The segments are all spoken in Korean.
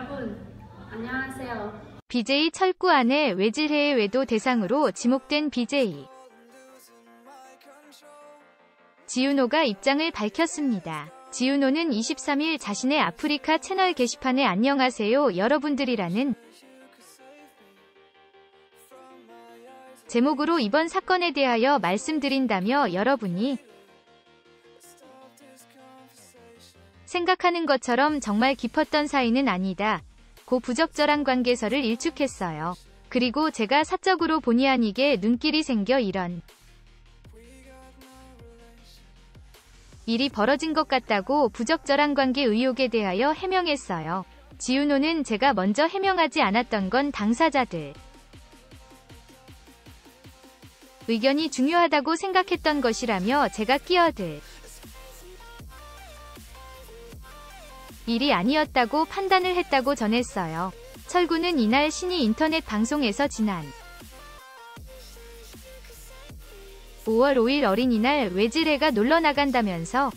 여러분, 안녕하세요. BJ 철구 아내 외질해의 외도 대상으로 지목된 BJ 지윤호가 입장을 밝혔습니다. 지윤호는 23일 자신의 아프리카 채널 게시판에 안녕하세요 여러분들이라는 제목으로 이번 사건에 대하여 말씀드린다며 여러분이 생각하는 것처럼 정말 깊었던 사이는 아니다. 고 부적절한 관계설을 일축했어요. 그리고 제가 사적으로 본의 아니게 눈길이 생겨 이런 일이 벌어진 것 같다고 부적절한 관계 의혹에 대하여 해명했어요. 지윤호는 제가 먼저 해명하지 않았던 건 당사자들 의견이 중요하다고 생각했던 것이라며 제가 끼어들 일이 아니었다고 판단을 했다고 전했어요. 철구는 이날 신이 인터넷 방송에서 지난 5월 5일 어린이날 외질해가 놀러 나간다면서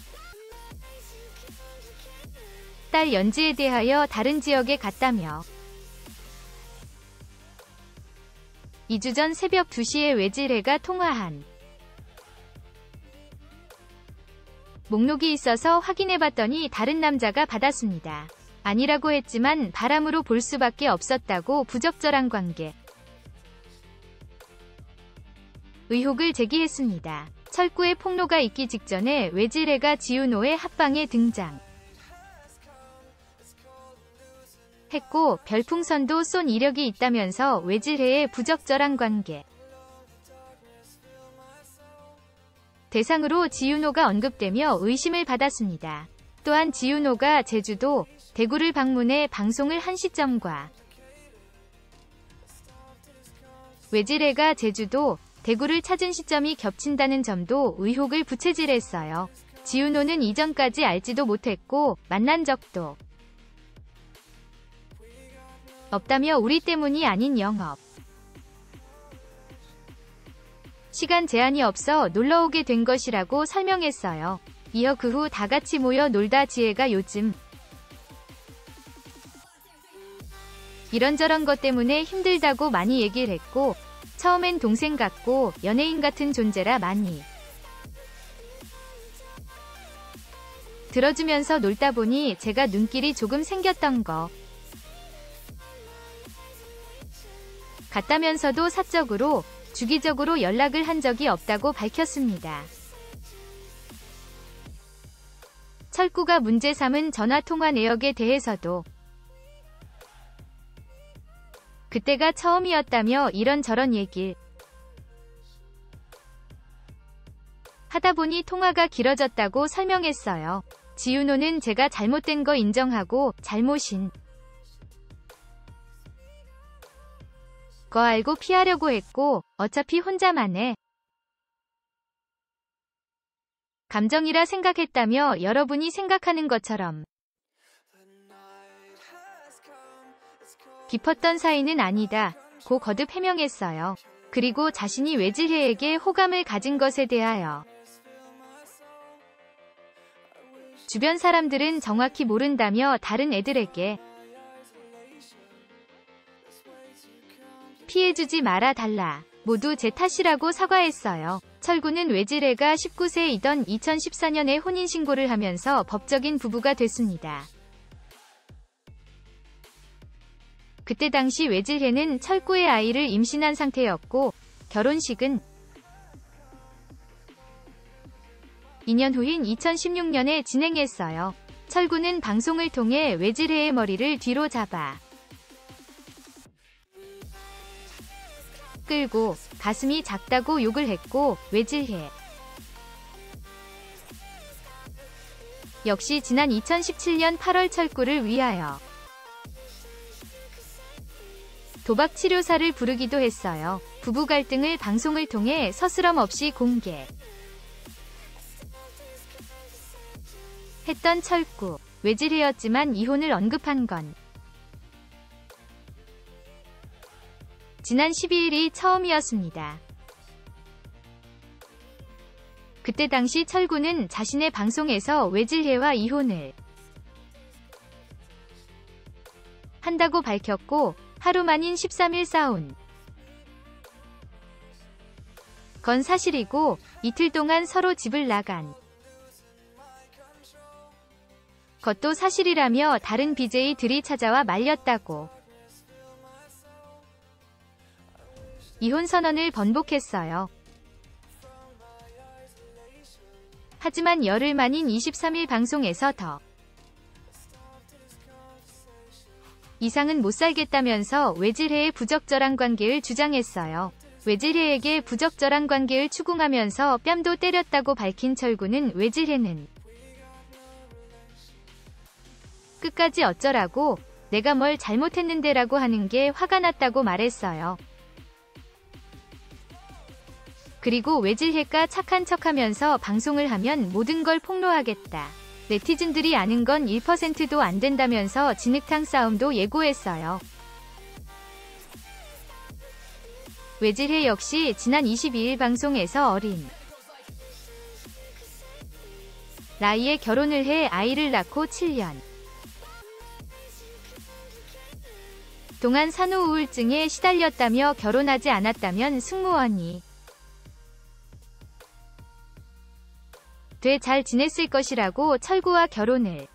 딸 연지에 대하여 다른 지역에 갔다며 2주 전 새벽 2시에 외질해가 통화한 목록이 있어서 확인해봤더니 다른 남자가 받았습니다. 아니라고 했지만 바람으로 볼 수밖에 없었다고 부적절한 관계 의혹을 제기했습니다. 철구의 폭로가 있기 직전에 외질해가 지윤호의 합방에 등장 했고 별풍선도 쏜 이력이 있다면서 외질해의 부적절한 관계 대상으로 지윤호가 언급되며 의심을 받았습니다. 또한 지윤호가 제주도, 대구를 방문해 방송을 한 시점과 외질해가 제주도, 대구를 찾은 시점이 겹친다는 점도 의혹을 부채질했어요. 지윤호는 이전까지 알지도 못했고 만난 적도 없다며 우리 때문이 아닌 영업 시간 제한이 없어 놀러오게 된 것이라고 설명했어요. 이어 그 후 다같이 모여 놀다 지혜가 요즘 이런저런 것 때문에 힘들다고 많이 얘기를 했고 처음엔 동생 같고 연예인 같은 존재라 많이 들어주면서 놀다 보니 제가 눈길이 조금 생겼던 거 같다면서도 사적으로 주기적으로 연락을 한 적이 없다고 밝혔습니다. 철구가 문제 삼은 전화통화 내역에 대해서도 그때가 처음이었다며 이런저런 얘길 하다 보니 통화가 길어졌다고 설명했어요. 지윤호는 제가 잘못된 거 인정하고 잘못인 거 알고 피하려고 했고 어차피 혼자만의 감정이라 생각했다며 여러분이 생각하는 것처럼 깊었던 사이는 아니다. 고 거듭 해명했어요. 그리고 자신이 외질해에게 호감을 가진 것에 대하여 주변 사람들은 정확히 모른다며 다른 애들에게 피해주지 말아 달라. 모두 제 탓이라고 사과했어요. 철구는 외질해가 19세이던 2014년에 혼인신고를 하면서 법적인 부부가 됐습니다. 그때 당시 외질해는 철구의 아이를 임신한 상태였고 결혼식은 2년 후인 2016년에 진행했어요. 철구는 방송을 통해 외질해의 머리를 뒤로 잡아 끌고 가슴이 작다고 욕을 했고 외질해 역시 지난 2017년 8월 철구를 위하여 도박 치료사를 부르기도 했어요. 부부 갈등을 방송을 통해 서스럼 없이 공개 했던 철구 외질해였지만 이혼을 언급한 건 지난 12일이 처음이었습니다. 그때 당시 철구는 자신의 방송에서 외질해와 이혼을 한다고 밝혔고 하루 만인 13일 싸운 건 사실이고 이틀 동안 서로 집을 나간 것도 사실이라며 다른 BJ들이 찾아와 말렸다고 이혼 선언을 번복했어요. 하지만 열흘 만인 23일 방송에서 더 이상은 못 살겠다면서 외질해의 부적절한 관계를 주장했어요. 외질해에게 부적절한 관계를 추궁하면서 뺨도 때렸다고 밝힌 철구는 외질해는 끝까지 어쩌라고 내가 뭘 잘못했는데라고 하는 게 화가 났다고 말했어요. 그리고 외질해가 착한 척하면서 방송을 하면 모든 걸 폭로하겠다. 네티즌들이 아는 건 1%도 안 된다면서 진흙탕 싸움도 예고했어요. 외질해 역시 지난 22일 방송에서 어린 나이에 결혼을 해 아이를 낳고 7년 동안 산후 우울증에 시달렸다며 결혼하지 않았다면 승무원이 돼 잘 지냈을 것이라고 철구와 결혼을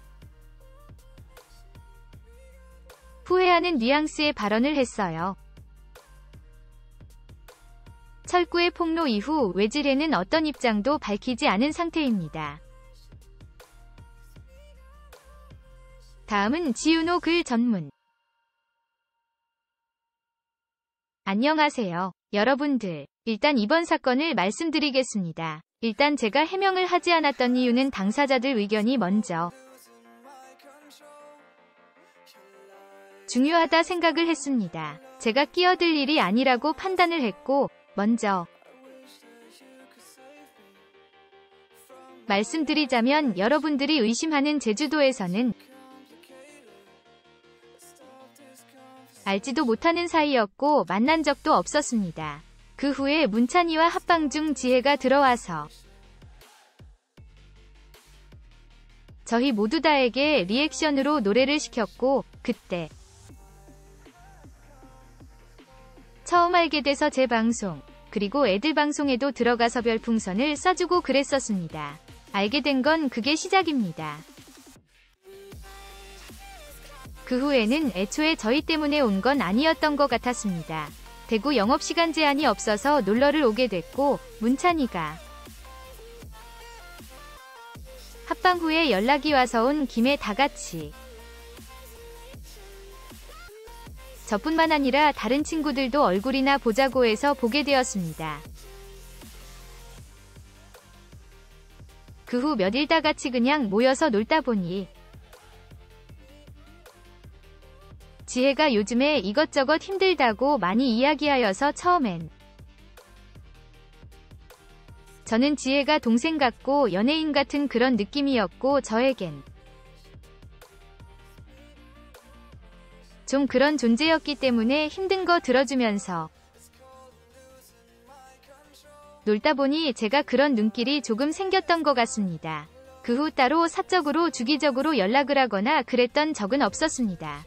후회하는 뉘앙스의 발언을 했어요. 철구의 폭로 이후 외질해는 어떤 입장도 밝히지 않은 상태입니다. 다음은 지윤호 글 전문. 안녕하세요, 여러분들. 일단 이번 사건을 말씀드리겠습니다. 일단 제가 해명을 하지 않았던 이유는 당사자들 의견이 먼저 중요하다 생각을 했습니다. 제가 끼어들 일이 아니라고 판단을 했고, 먼저 말씀드리자면 여러분들이 의심하는 제주도에서는 알지도 못하는 사이였고 만난 적도 없었습니다. 그 후에 문찬이와 합방 중 지혜가 들어와서 저희 모두 다에게 리액션으로 노래를 시켰고 그때 처음 알게 돼서 제 방송 그리고 애들 방송에도 들어가서 별풍선을 쏴주고 그랬었습니다. 알게 된 건 그게 시작입니다. 그 후에는 애초에 저희 때문에 온 건 아니었던 것 같았습니다. 대구 영업시간 제한이 없어서 놀러를 오게 됐고 문찬이가 합방 후에 연락이 와서 온 김에 다같이 저뿐만 아니라 다른 친구들도 얼굴이나 보자고 해서 보게 되었습니다. 그 후 며칠 다같이 그냥 모여서 놀다 보니 지혜가 요즘에 이것저것 힘들다고 많이 이야기하여서 처음엔 저는 지혜가 동생 같고 연예인 같은 그런 느낌이었고 저에겐 좀 그런 존재였기 때문에 힘든 거 들어주면서 놀다 보니 제가 그런 눈길이 조금 생겼던 것 같습니다. 그 후 따로 사적으로 주기적으로 연락을 하거나 그랬던 적은 없었습니다.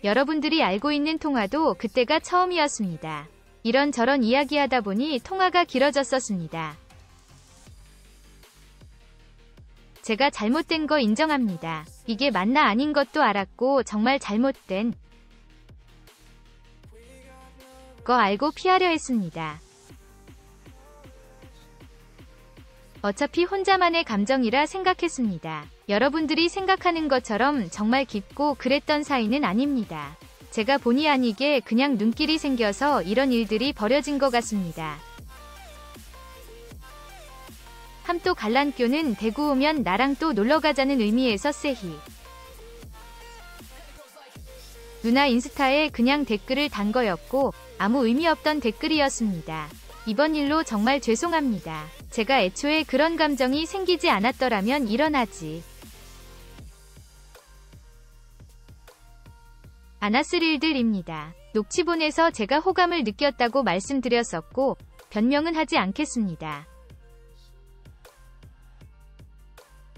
여러분들이 알고 있는 통화도 그때가 처음이었습니다. 이런저런 이야기하다 보니 통화가 길어졌었습니다. 제가 잘못된 거 인정합니다. 이게 맞나 아닌 것도 알았고 정말 잘못된 거 알고 피하려 했습니다. 어차피 혼자만의 감정이라 생각했습니다. 여러분들이 생각하는 것처럼 정말 깊고 그랬던 사이는 아닙니다. 제가 본의 아니게 그냥 눈길이 생겨서 이런 일들이 벌어진 것 같습니다. 함또 갈란교는 대구 오면 나랑 또 놀러가자는 의미에서 세희 누나 인스타에 그냥 댓글을 단 거였고 아무 의미 없던 댓글이었습니다. 이번 일로 정말 죄송합니다. 제가 애초에 그런 감정이 생기지 않았더라면 일어나지 않았을 일들입니다. 녹취본에서 제가 호감을 느꼈다고 말씀드렸었고 변명은 하지 않겠습니다.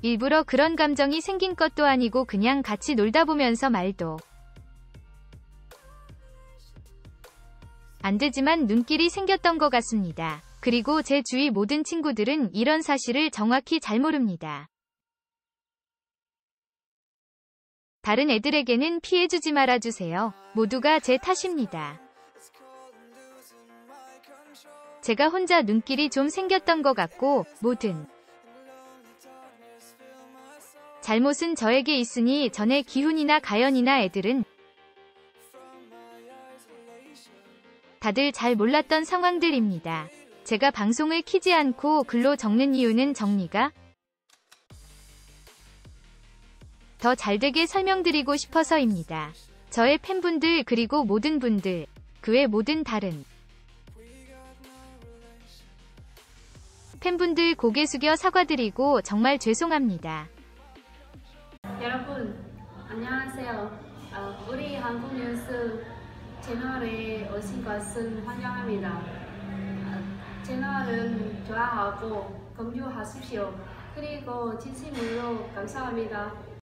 일부러 그런 감정이 생긴 것도 아니고 그냥 같이 놀다 보면서 말도 안 되지만 눈길이 생겼던 것 같습니다. 그리고 제 주위 모든 친구들은 이런 사실을 정확히 잘 모릅니다. 다른 애들에게는 피해주지 말아주세요. 모두가 제 탓입니다. 제가 혼자 눈길이 좀 생겼던 것 같고 모든 잘못은 저에게 있으니 전에 기훈이나 가연이나 애들은 다들 잘 몰랐던 상황들입니다. 제가 방송을 키지 않고 글로 적는 이유는 정리가 더 잘되게 설명드리고 싶어서입니다. 저의 팬분들 그리고 모든 분들, 그 외 모든 다른 팬분들 고개 숙여 사과드리고 정말 죄송합니다. 여러분, 안녕하세요. 우리 한국 뉴스 채널에 오신 것은 환영합니다. 채널은 좋아하고 공유하십시오. 그리고 진심으로 감사합니다.